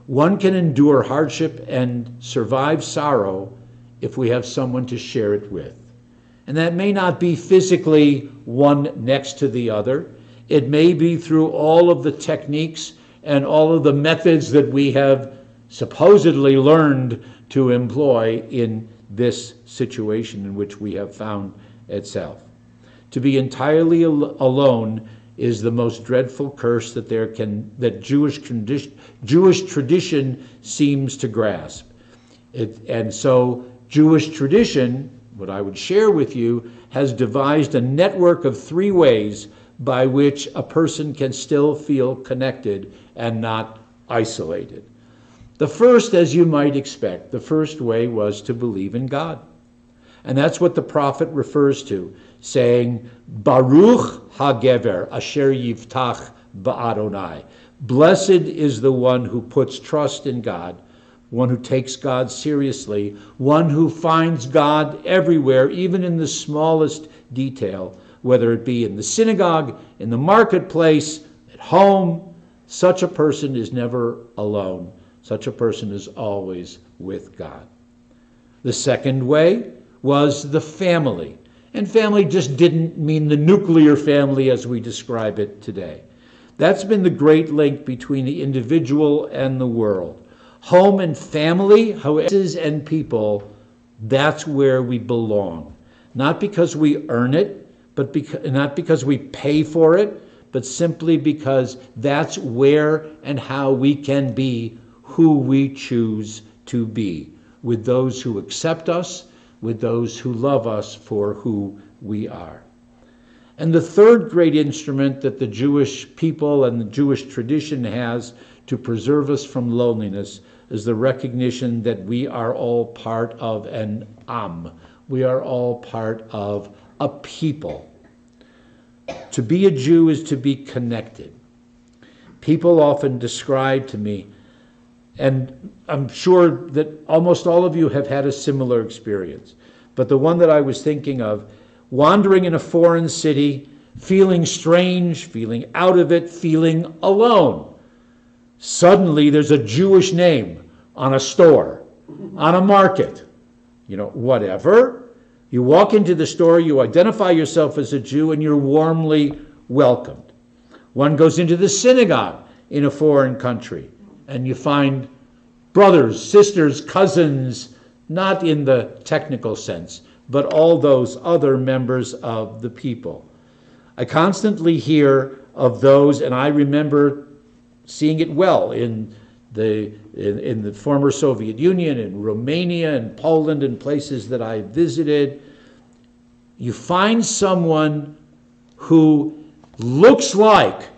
One can endure hardship and survive sorrow if we have someone to share it with. And that may not be physically one next to the other. It may be through all of the techniques and all of the methods that we have supposedly learned to employ in this situation in which we have found itself. To be entirely alone is the most dreadful curse that Jewish tradition seems to grasp. And so Jewish tradition, what I would share with you, has devised a network of 3 ways by which a person can still feel connected and not isolated. The first, as you might expect, the first way was to believe in God. And that's what the prophet refers to, saying, Baruch hagever asher yivtach ba'adonai. Blessed is the one who puts trust in God. one who takes God seriously, one who finds God everywhere, even in the smallest detail, whether it be in the synagogue, in the marketplace, at home. Such a person is never alone. Such a person is always with God. The second way was the family. And family just didn't mean the nuclear family as we describe it today. That's been the great link between the individual and the world. Home and family, houses and people, that's where we belong. Not because we earn it, not because we pay for it, but simply because that's where and how we can be who we choose to be, with those who accept us, with those who love us for who we are. And the third great instrument that the Jewish people and the Jewish tradition has to preserve us from loneliness is the recognition that we are all part of an Am. We are all part of a people. To be a Jew is to be connected. People often describe to me, and I'm sure that almost all of you have had a similar experience, but the one that I was thinking of, wandering in a foreign city, feeling strange, feeling out of it, feeling alone. Suddenly there's a Jewish name on a store, on a market, whatever. You walk into the store, you identify yourself as a Jew, and you're warmly welcomed. One goes into the synagogue in a foreign country, and you find brothers, sisters, cousins, not in the technical sense, but all those other members of the people. I constantly hear of those, and I remember seeing it well in the former Soviet Union, in Romania, and Poland, and places that I visited. You find someone who looks like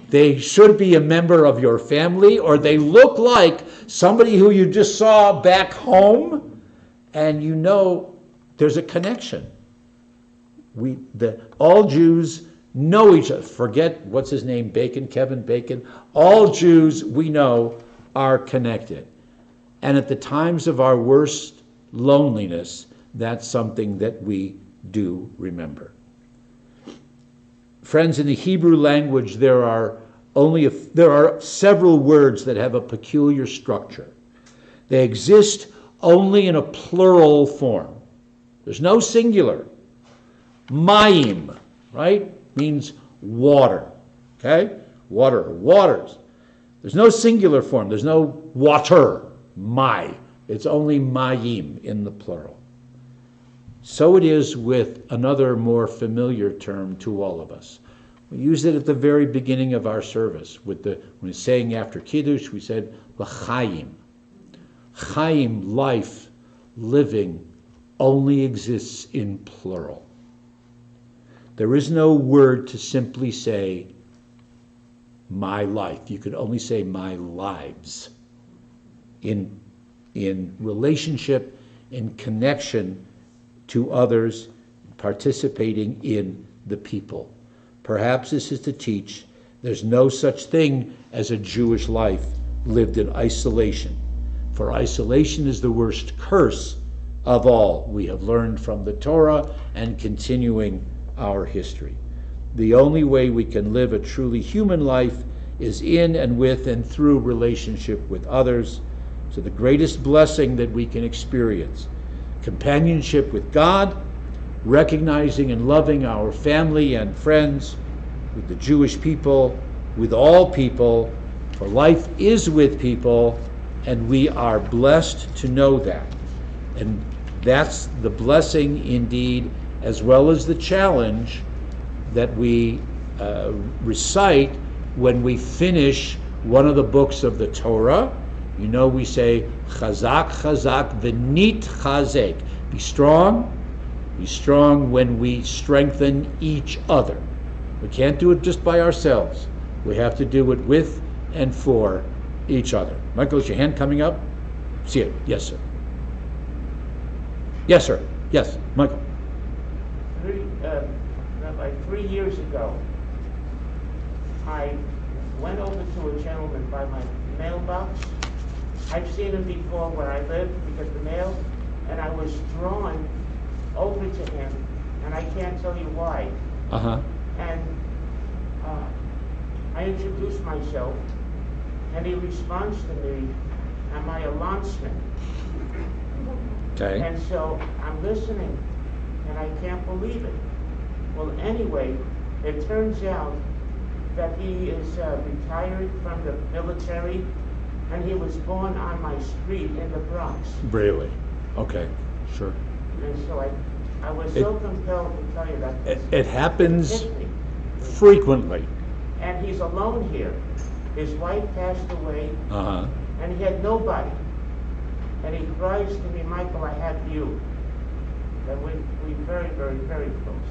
they should be a member of your family, or they look like somebody who you just saw back home, and there's a connection. All Jews know each other. Forget, what's his name, Kevin Bacon. All Jews we know are connected. And at the times of our worst loneliness, that's something that we do remember. Friends, in the Hebrew language, there are several words that have a peculiar structure. They exist only in a plural form. There's no singular. Mayim, right, means water. Okay? Water, or waters. There's no singular form. There's no water, mai. It's only mayim in the plural. So it is with another more familiar term to all of us. We used it at the very beginning of our service. When we're saying after Kiddush, we said l'chaim. Chaim, life, living, only exists in plural. There is no word to simply say my life. You could only say my lives. In relationship, in connection to others, participating in the people. Perhaps this is to teach there's no such thing as a Jewish life lived in isolation. For isolation is the worst curse of all we have learned from the Torah and continuing our history. The only way we can live a truly human life is in and with and through relationship with others. So the greatest blessing that we can experience, companionship with God, recognizing and loving our family and friends, with the Jewish people, with all people, for life is with people, and we are blessed to know that. And that's the blessing indeed, as well as the challenge that we recite when we finish one of the books of the Torah. We say, Chazak, Chazak, v'nit chazek. Be strong when we strengthen each other. We can't do it just by ourselves. We have to do it with and for each other. Michael, is your hand coming up? See it. Yes, sir. Yes, sir. Yes, Michael. 3 years ago, I went over to a gentleman by my mailbox, I've seen him before where I lived because the mail, and I was drawn over to him, and I can't tell you why. Uh-huh. And I introduced myself, and he responds to me, "Am I a landsman?" Okay. And so I'm listening, and I can't believe it. Well, anyway, it turns out that he is retired from the military, and he was born on my street in the Bronx. Really? Okay, sure. And so I was so compelled to tell you that. It happens hit me. frequently. And he's alone here. His wife passed away, Uh-huh. and he had nobody. And he cries to me, "Michael, I have you." And we very, very, very close.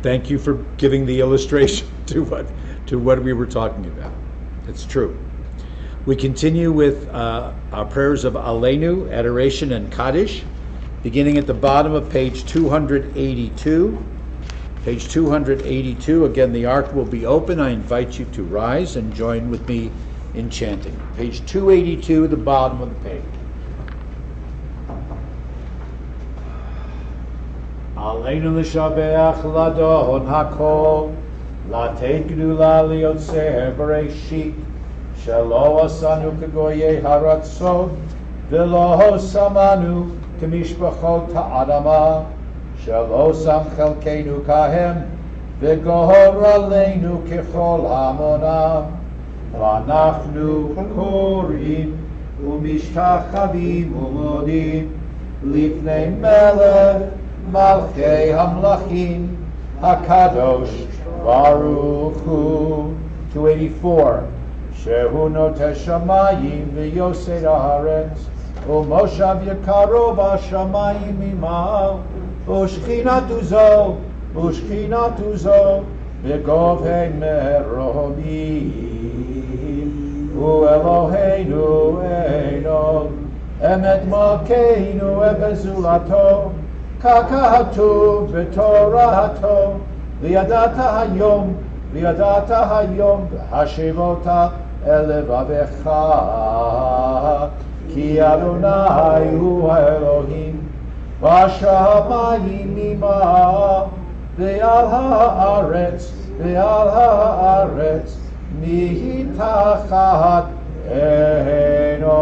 Thank you for giving the illustration to what we were talking about. It's true. We continue with our prayers of Aleinu, adoration, and Kaddish, beginning at the bottom of page 282. Page 282, again, the ark will be open. I invite you to rise and join with me in chanting. Page 282, the bottom of the page. Aleinu l'shabeach ladon hakol, lateit gdula liotzer bereshit, shelo asanu kegoyei haratzot, v'lo samanu kemishpachot ha'adama, shelo sam chelkeinu kahem, v'gohor aleinu kechol hamonam, v'anachnu korim, u'mishtachavim u'modim, lifnei melech, Malchei Hamlachim Hakadosh Baruch Hu. 284. Shehu Noteh Shamayim v'Yosei Haaretz u'Moshav Yekaro b'Shamayim Imav u'Shchinatu Zo v'Govhei Merobim u'Eloheinu Eino Emet Malkeinu Ebezulato Kakahatu v'Torahato Liadata Hayom Hashivota Elevavecha Ki Adonai Hu Elohim V'Shamayim Ima V'Al Haaretz Mitachat Eno.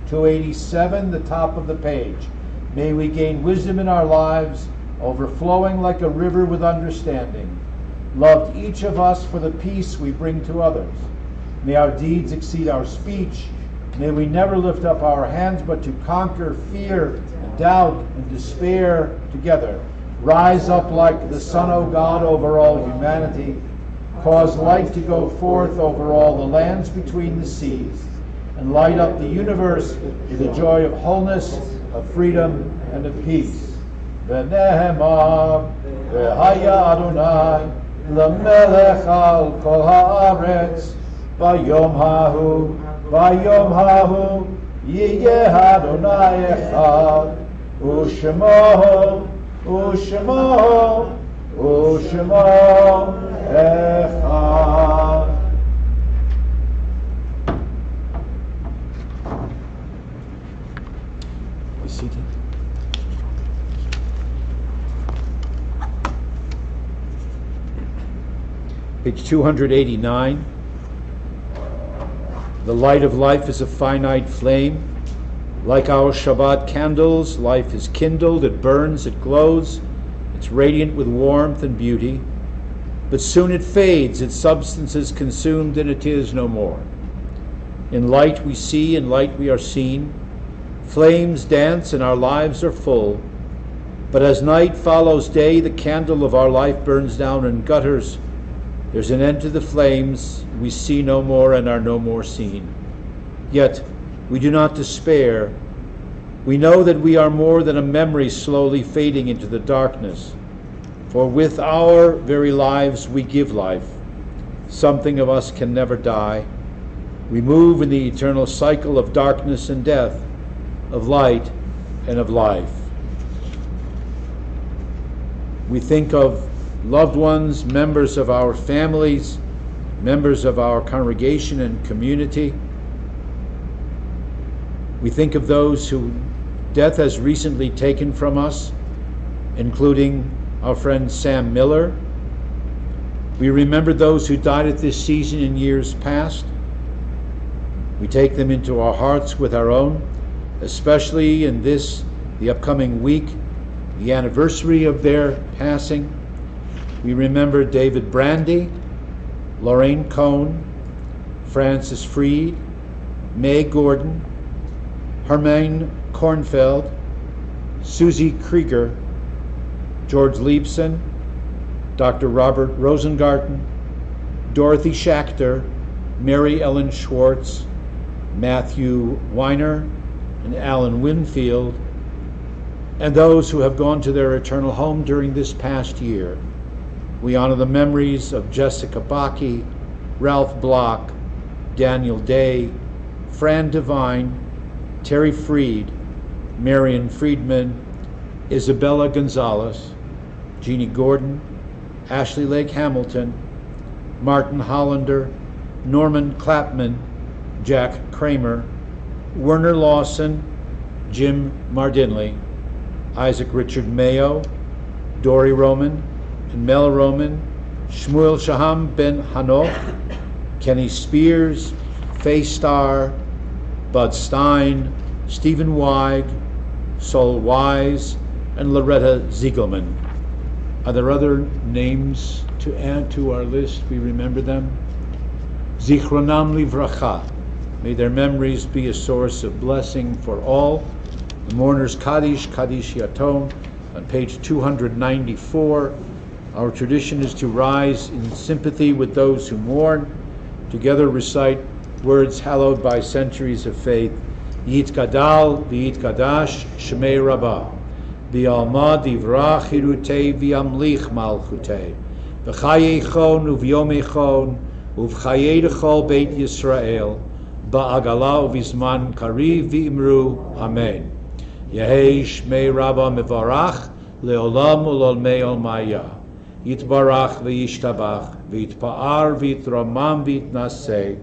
287, the top of the page. May we gain wisdom in our lives, overflowing like a river with understanding. Loved each of us for the peace we bring to others. May our deeds exceed our speech. May we never lift up our hands, but to conquer fear, doubt, and despair together. Rise up like the Son, O God, over all humanity. Cause light to go forth over all the lands between the seas. And light up the universe with the joy of wholeness, of freedom, and of peace. V'nehemar v'haya Adonai l'melech al kol haaretz v'yom hahu yiyeh Adonai echad u'shemo echad. Seated. Page 289. The light of life is a finite flame. Like our Shabbat candles, life is kindled, it burns, it glows, it's radiant with warmth and beauty. But soon it fades, its substance is consumed, and it is no more. In light we see, in light we are seen. Flames dance and our lives are full. But as night follows day, the candle of our life burns down and gutters. There's an end to the flames. We see no more and are no more seen. Yet we do not despair. We know that we are more than a memory slowly fading into the darkness. For with our very lives we give life. Something of us can never die. We move in the eternal cycle of darkness and death, of light and of life. We think of loved ones, members of our families, members of our congregation and community. We think of those who death has recently taken from us, including our friend Sam Miller. We remember those who died at this season in years past. We take them into our hearts with our own, especially in the upcoming week, the anniversary of their passing. We remember David Brandy, Lorraine Cohn, Francis Freed, May Gordon, Hermine Kornfeld, Susie Krieger, George Liebson, Dr. Robert Rosengarten, Dorothy Schachter, Mary Ellen Schwartz, Matthew Weiner, and Alan Winfield, and those who have gone to their eternal home during this past year. We honor the memories of Jessica Bakke, Ralph Block, Daniel Day, Fran Devine, Terry Freed, Marion Friedman, Isabella Gonzalez, Jeannie Gordon, Ashley Lake Hamilton, Martin Hollander, Norman Clapman, Jack Kramer, Werner Lawson, Jim Mardinley, Isaac Richard Mayo, Dory Roman, and Mel Roman, Shmuel Shaham Ben Hanoch, Kenny Spears, Faye Starr, Bud Stein, Stephen Weig, Sol Wise, and Loretta Ziegelman. Are there other names to add to our list? We remember them. Zichronam livracha. May their memories be a source of blessing for all. The mourners Kaddish, Kaddish Yatom, on page 294. Our tradition is to rise in sympathy with those who mourn, together recite words hallowed by centuries of faith. Yitgadal v'yitgadash Shemei Rabbah, v'alma divrach hirutei v'yamlich malchutei, v'chayechon uv'yomechon uv'chayei d'chol Beit Yisrael, ba'agala uv'izman kariv v'imru, Amen. Yehei Shmei Rabbah mevarach leolam ulolmei olmaya. Yitbarach v'yishtabach, v'yitpa'ar v'yitramam v'yitnaseh,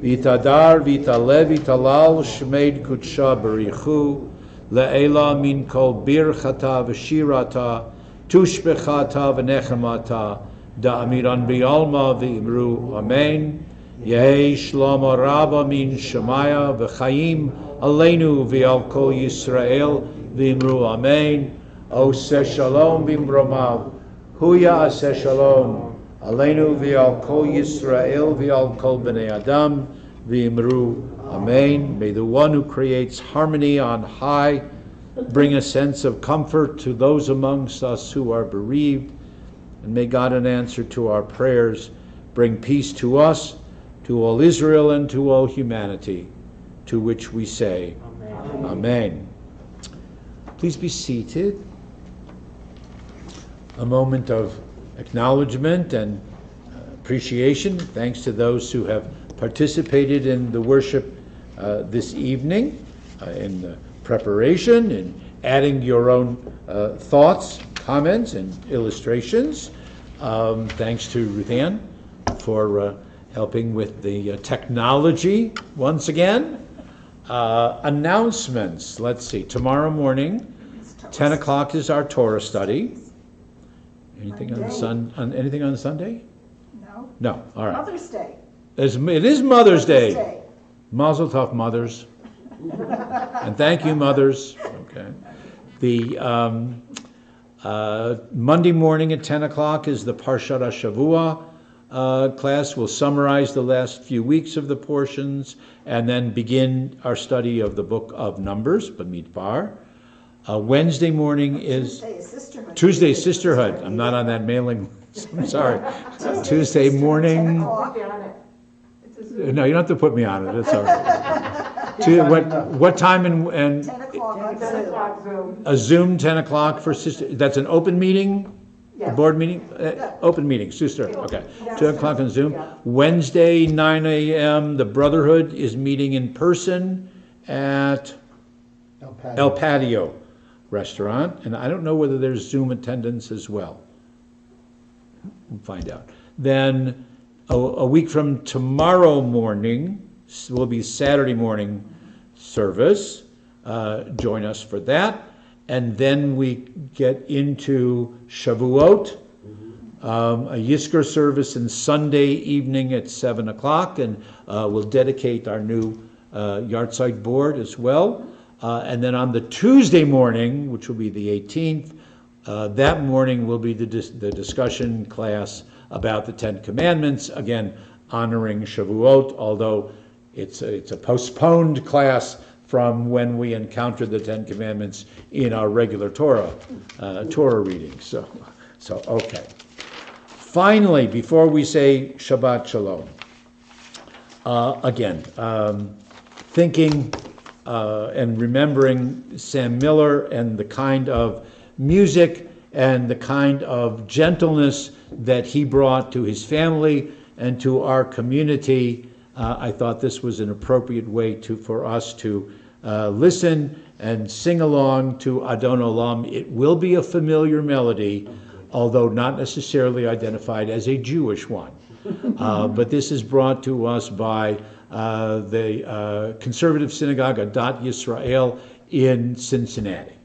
v'yitadar v'yitalev v'yitalal shmeid kutsha berichu, le'ela min kol birchata v'shirata, tushbechata v'nechemata, da'amiran b'yalma v'imru, Amen. Yehei Shlomo Rabba min Shemaya v'chaim aleinu v'al kol Yisrael v'imru, Amen. Oseh shalom b'imromav, Huya aseh shalom, aleinu v'al kol Yisrael v'al kol b'nei Adam v'imru, Amen. May the one who creates harmony on high bring a sense of comfort to those amongst us who are bereaved, and may God, in answer to our prayers, bring peace to us, to all Israel, and to all humanity, to which we say, Amen. Amen. Please be seated. A moment of acknowledgement and appreciation. Thanks to those who have participated in the worship this evening, in the preparation, in adding your own thoughts, comments, and illustrations. Thanks to Ruth Ann for helping with the technology once again. Announcements. Let's see. Tomorrow morning, 10 o'clock is our Torah study. Anything on anything on Sunday? No. No. All right. Mother's Day. It is Mother's Day. Mazel tov, mothers. And thank you, mothers. Okay. The Monday morning at 10 o'clock is the Parshat HaShavua class. We'll summarize the last few weeks of the portions and then begin our study of the book of Numbers, Bamidbar. Wednesday morning is Tuesday Sisterhood. I'm not on that mailing list. I'm sorry. Tuesday morning. No, you don't have to put me on it. That's all right. What time and 10 o'clock Zoom. a Zoom 10 o'clock for sister? That's an open meeting. A board meeting? Open meeting, sister. Okay. 2 o'clock on Zoom. Wednesday 9 a.m. The Brotherhood is meeting in person at El Patio Restaurant, and I don't know whether there's Zoom attendance as well. We'll find out. Then a week from tomorrow morning will be Saturday morning, service. Join us for that. And then we get into Shavuot, a Yizkor service on Sunday evening at 7 o'clock, and we'll dedicate our new Yahrzeit board as well. And then on the Tuesday morning, which will be the 18th, that morning will be the discussion class about the Ten Commandments, again honoring Shavuot, although it's a postponed class from when we encountered the Ten Commandments in our regular Torah reading. So okay. Finally, before we say Shabbat Shalom, again, thinking and remembering Sam Miller and the kind of music and the kind of gentleness that he brought to his family and to our community, I thought this was an appropriate way for us to listen and sing along to Adon Olam. It will be a familiar melody, although not necessarily identified as a Jewish one. But this is brought to us by the Conservative Synagogue, Adat Yisrael, in Cincinnati.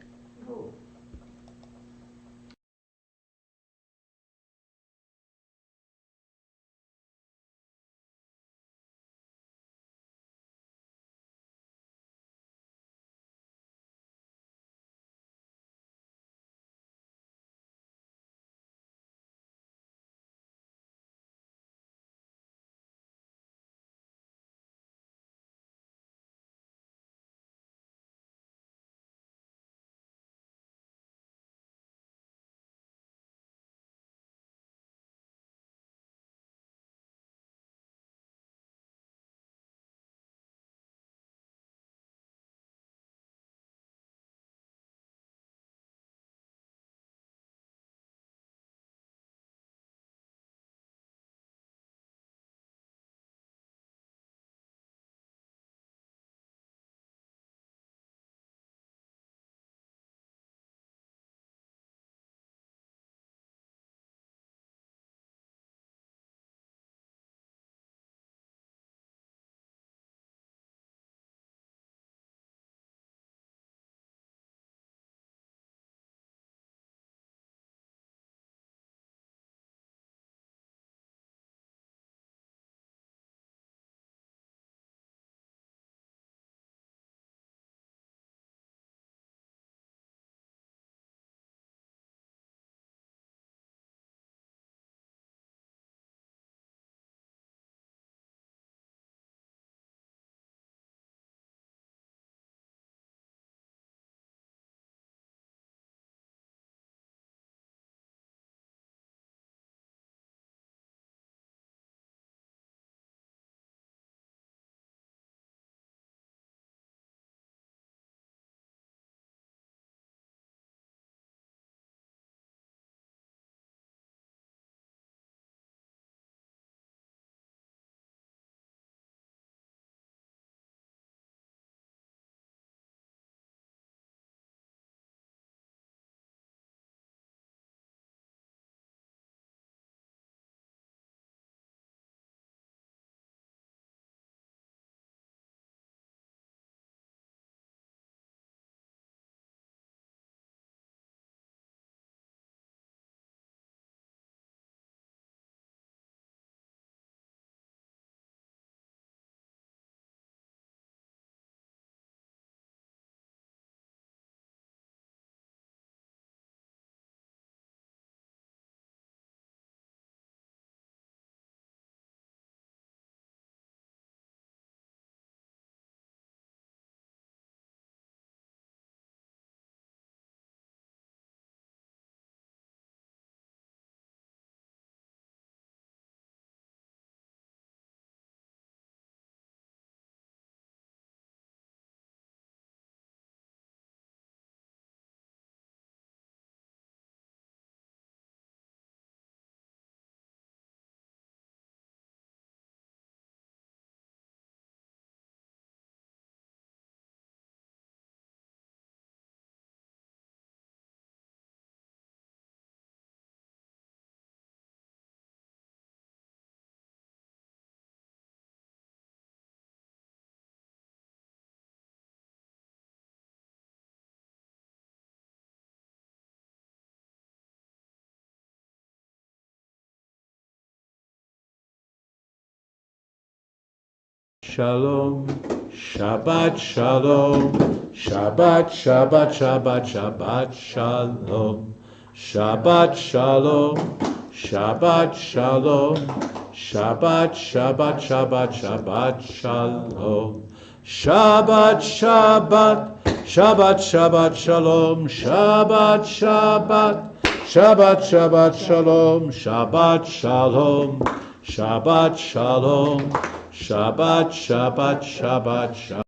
Shalom, Shabbat Shalom, Shabbat, Shabbat, Shabbat, Shabbat Shalom, Shabbat Shalom, Shabbat Shalom, Shabbat, Shabbat, Shabbat, Shabbat Shalom, Shabbat, Shabbat, Shabbat, Shabbat Shalom, Shabbat, Shabbat, Shabbat, Shabbat Shalom, Shabbat Shalom, Shabbat Shalom, Shabbat, Shabbat, Shabbat, Shabbat.